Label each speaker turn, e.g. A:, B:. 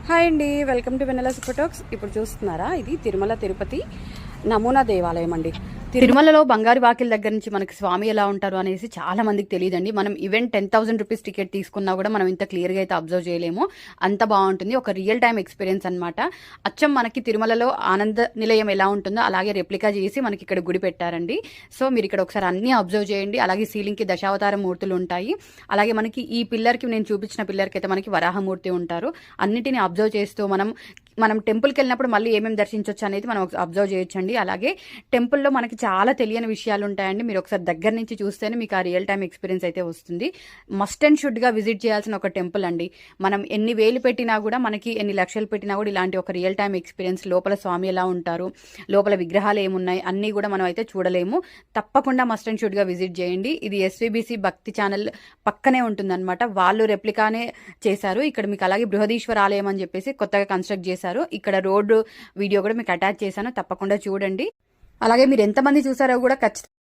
A: Hi అండి, welcome to Vennela super talks. ఇప్పుడు చూస్తున్నారా, ఇది తిరుమల తిరుపతి నమూనా దేవాలయం అండి. తిరుమలలో బంగారు వాకిల దగ్గర నుంచి మనకి స్వామి ఎలా ఉంటారు అనేసి చాలా మందికి తెలియదండి. మనం ఈవెన్ 10,000 రూపీస్ టికెట్ తీసుకున్నా కూడా మనం ఇంత క్లియర్గా అయితే అబ్జర్వ్ చేయలేము. అంత బాగుంటుంది, ఒక రియల్ టైమ్ ఎక్స్పీరియన్స్ అనమాట. అచ్చం మనకి తిరుమలలో ఆనంద నిలయం ఎలా ఉంటుందో అలాగే రెప్లికా చేసి మనకి ఇక్కడ గుడి పెట్టారండి. సో మీరు ఇక్కడ ఒకసారి అన్ని అబ్జర్వ్ చేయండి. అలాగే సీలింగ్కి దశావతార మూర్తులు ఉంటాయి. అలాగే మనకి ఈ పిల్లర్కి, నేను చూపించిన పిల్లర్కి అయితే మనకి వరాహమూర్తి ఉంటారు. అన్నిటిని అబ్జర్వ్ చేస్తూ మనం టెంపుల్కి వెళ్ళినప్పుడు మళ్ళీ ఏమేమి దర్శించవచ్చు అనేది మనం అబ్జర్వ్ చేయొచ్చండి. అలాగే టెంపుల్లో మనకి చాలా తెలియని విషయాలు ఉంటాయండి. మీరు ఒకసారి దగ్గర నుంచి చూస్తేనే మీకు ఆ రియల్ టైమ్ ఎక్స్పీరియన్స్ అయితే వస్తుంది. మస్ట్ అండ్ షుడ్గా విజిట్ చేయాల్సిన ఒక టెంపుల్ అండి. మనం ఎన్ని వేలు పెట్టినా కూడా, మనకి ఎన్ని లక్షలు పెట్టినా కూడా ఇలాంటి ఒక రియల్ టైమ్ ఎక్స్పీరియన్స్, లోపల స్వామి ఎలా ఉంటారు, లోపల విగ్రహాలు ఏమున్నాయి అన్నీ కూడా మనం అయితే చూడలేము. తప్పకుండా మస్ట్ అండ్ షుడ్గా విజిట్ చేయండి. ఇది ఎస్వీబీసీ భక్తి ఛానల్ పక్కనే ఉంటుందన్నమాట. వాళ్ళు రెప్లికానే చేశారు. ఇక్కడ మీకు అలాగే బృహదీశ్వర ఆలయం అని చెప్పేసి కొత్తగా కన్స్ట్రక్ట్ చేశారు. ఇక్కడ రోడ్డు వీడియో కూడా మీకు అటాచ్ చేశాను, తప్పకుండా చూడండి. అలాగే మీరు ఎంతమంది చూసారో కూడా ఖచ్చితంగా